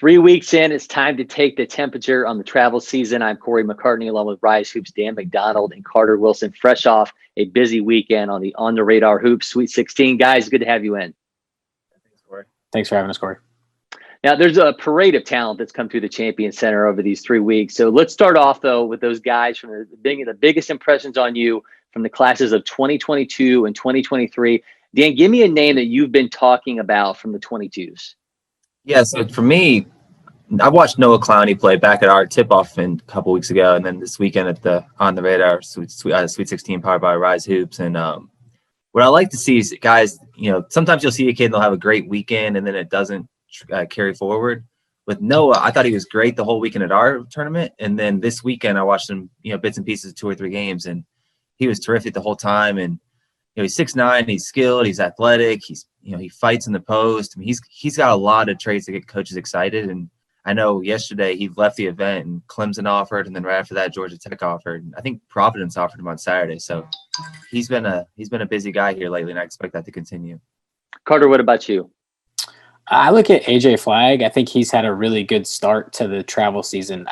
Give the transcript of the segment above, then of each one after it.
3 weeks in, it's time to take the temperature on the travel season. I'm Cory McCartney, along with RYZE Hoops, Dan McDonald, and Carter Wilson, fresh off a busy weekend on the On the Radar Hoops Sweet 16. Guys, good to have you in. Thanks, Cory. Thanks for having us, Cory. Now, there's a parade of talent that's come through the Champion Center over these 3 weeks. So let's start off, though, with those guys from the biggest impressions on you from the classes of 2022 and 2023. Dan, give me a name that you've been talking about from the 22s. Yeah, so for me, I watched Noah Clowney play back at our tip-off a couple weeks ago, and then this weekend at the On the Radar Sweet 16 powered by RYZE Hoops. And what I like to see is guys, sometimes you'll see a kid and they'll have a great weekend and then it doesn't carry forward. With Noah, I thought he was great the whole weekend at our tournament, and then this weekend I watched him, bits and pieces of 2 or 3 games, and he was terrific the whole time. And he's 6'9", he's skilled, he's athletic, he's he fights in the post. I mean, he's got a lot of traits that get coaches excited. And I know yesterday he left the event and Clemson offered, and then right after that Georgia Tech offered. And I think Providence offered him on Saturday. So he's been a busy guy here lately, and I expect that to continue. Carter, what about you? I look at Ajai Flagg. I think he's had a really good start to the travel season.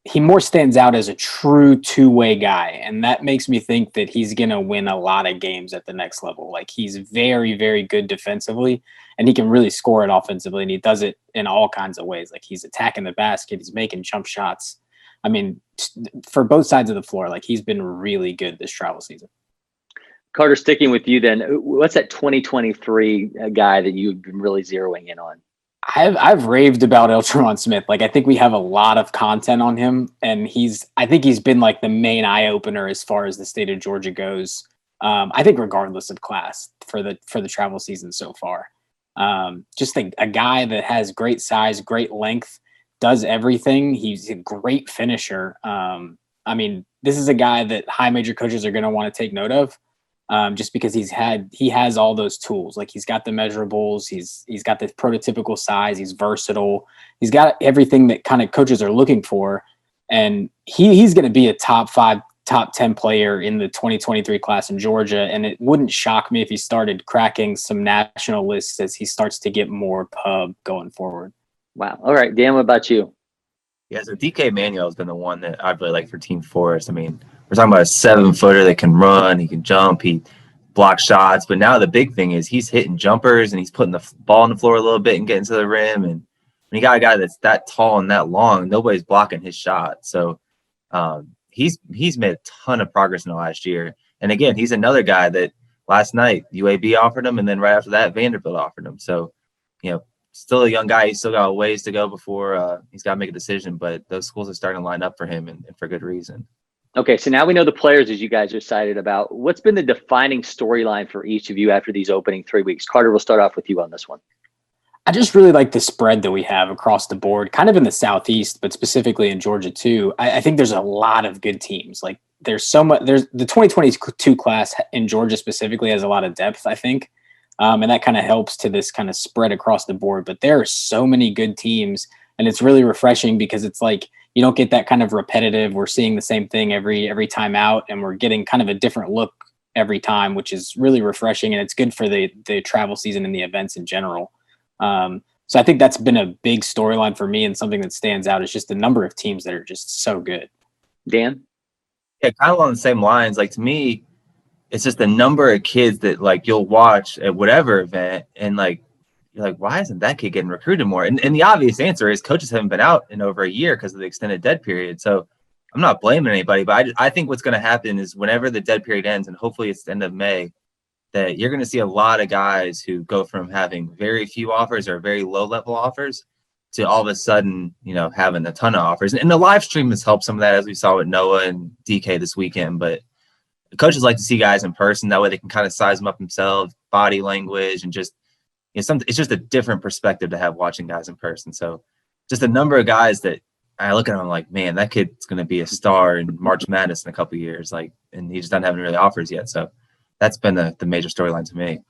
He more stands out as a true two-way guy, and that makes me think that he's going to win a lot of games at the next level. Like, he's very, very good defensively, and he can really score it offensively, and he does it in all kinds of ways. Like, he's attacking the basket, he's making jump shots. I mean, for both sides of the floor, like, he's been really good this travel season. Carter, sticking with you then, what's that 2023 guy that you've been really zeroing in on? I've raved about Tron Smith. Like, I think we have a lot of content on him, and I think he's been like the main eye opener as far as the state of Georgia goes. I think regardless of class for the travel season so far, just a guy that has great size, great length, does everything. He's a great finisher. I mean, this is a guy that high major coaches are going to want to take note of. Just because he has all those tools. Like, he's got the measurables, he's got the prototypical size, he's versatile, he's got everything that kind of coaches are looking for, and he's going to be a top 5, top 10 player in the 2023 class in Georgia. And it wouldn't shock me if he started cracking some national lists as he starts to get more pub going forward. Wow. All right, Dan, what about you? Yeah, so DK Manyiel has been the one that I'd really like for Team Forrest. I mean, we're talking about a 7-footer that can run, he can jump, he blocks shots. But now the big thing is he's hitting jumpers and he's putting the ball on the floor a little bit and getting to the rim. And when you got a guy that's that tall and that long, nobody's blocking his shot. So he's made a ton of progress in the last year. And again, he's another guy that last night UAB offered him, and then right after that Vanderbilt offered him. So, still a young guy. He's still got a ways to go before he's got to make a decision. But those schools are starting to line up for him, and for good reason. Okay, so now we know the players as you guys are excited about. What's been the defining storyline for each of you after these opening 3 weeks? Carter, we'll start off with you on this one. I just really like the spread that we have across the board, kind of in the Southeast, but specifically in Georgia too. I think there's a lot of good teams. Like, there's the 2022 class in Georgia specifically has a lot of depth, I think. And that kind of helps to this kind of spread across the board. But there are so many good teams, and it's really refreshing because it's like, you don't get that kind of repetitive. We're seeing the same thing every time out, and we're getting kind of a different look every time, which is really refreshing, and it's good for the travel season and the events in general. So I think that's been a big storyline for me, and something that stands out is just the number of teams that are just so good. Dan? Yeah, kind of along the same lines. Like, to me, it's just the number of kids that, like, you'll watch at whatever event, and you're like, why isn't that kid getting recruited more? And the obvious answer is coaches haven't been out in over a year because of the extended dead period. So I'm not blaming anybody, but I think what's going to happen is whenever the dead period ends, and hopefully it's the end of May, that you're going to see a lot of guys who go from having very few offers or very low level offers to all of a sudden, having a ton of offers. And the live stream has helped some of that, as we saw with Noah and DK this weekend. But the coaches like to see guys in person. That way they can kind of size them up themselves, body language, and just, it's just a different perspective to have watching guys in person. So just a number of guys that I look at them like, man, that kid's going to be a star in March Madness in a couple of years. And he just doesn't have any really offers yet. So that's been the major storyline to me.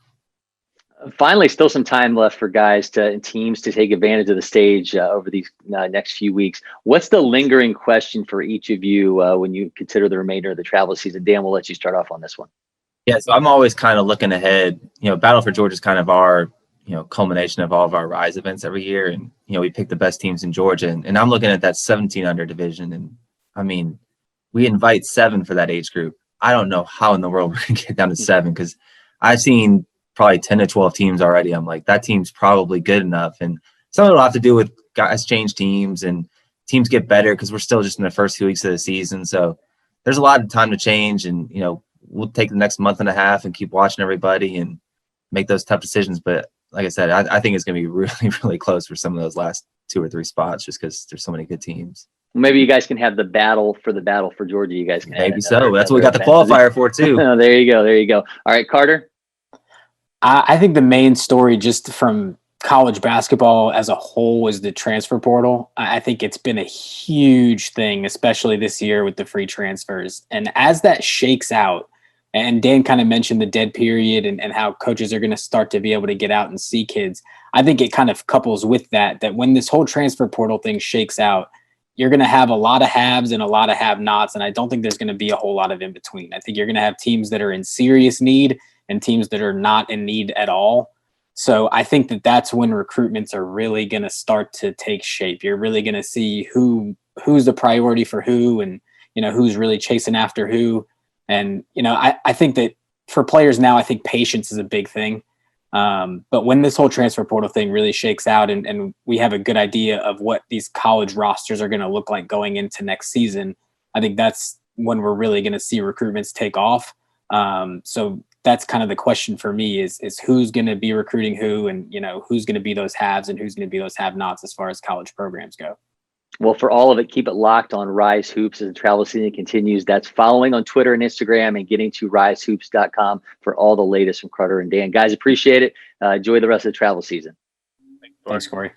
Finally, still some time left for guys and teams to take advantage of the stage over these next few weeks. What's the lingering question for each of you when you consider the remainder of the travel season? Dan, we'll let you start off on this one. Yeah, so I'm always kind of looking ahead. Battle for Georgia is kind of our culmination of all of our RYZE events every year. And, we pick the best teams in Georgia. And I'm looking at that 17 under division. And I mean, we invite 7 for that age group. I don't know how in the world we're going to get down to 7 because I've seen probably 10 to 12 teams already. I'm like, that team's probably good enough. And some of it will have to do with guys change teams and teams get better because we're still just in the first 2 weeks of the season. So there's a lot of time to change. And, we'll take the next month and a half and keep watching everybody and make those tough decisions. But like I said, I think it's going to be really, really close for some of those last 2 or 3 spots just because there's so many good teams. Maybe you guys can have the battle for Georgia. You guys can maybe so. That's what we got the qualifier for too. Oh, there you go. All right, Carter. I think the main story just from college basketball as a whole is the transfer portal. I think it's been a huge thing, especially this year with the free transfers. And as that shakes out, and Dan kind of mentioned the dead period and how coaches are going to start to be able to get out and see kids. I think it kind of couples with that when this whole transfer portal thing shakes out, you're going to have a lot of haves and a lot of have-nots, and I don't think there's going to be a whole lot of in between. I think you're going to have teams that are in serious need and teams that are not in need at all. So I think that's when recruitments are really going to start to take shape. You're really going to see who's the priority for who and, who's really chasing after who. And, I think that for players now, I think patience is a big thing. But when this whole transfer portal thing really shakes out and we have a good idea of what these college rosters are going to look like going into next season, I think that's when we're really going to see recruitments take off. So that's kind of the question for me is who's going to be recruiting who and, who's going to be those haves and who's going to be those have-nots as far as college programs go. Well, for all of it, keep it locked on RYZE Hoops as the travel season continues. That's following on Twitter and Instagram and getting to ryzehoops.com for all the latest from Carter and Dan. Guys, appreciate it. Enjoy the rest of the travel season. Thanks, Corey.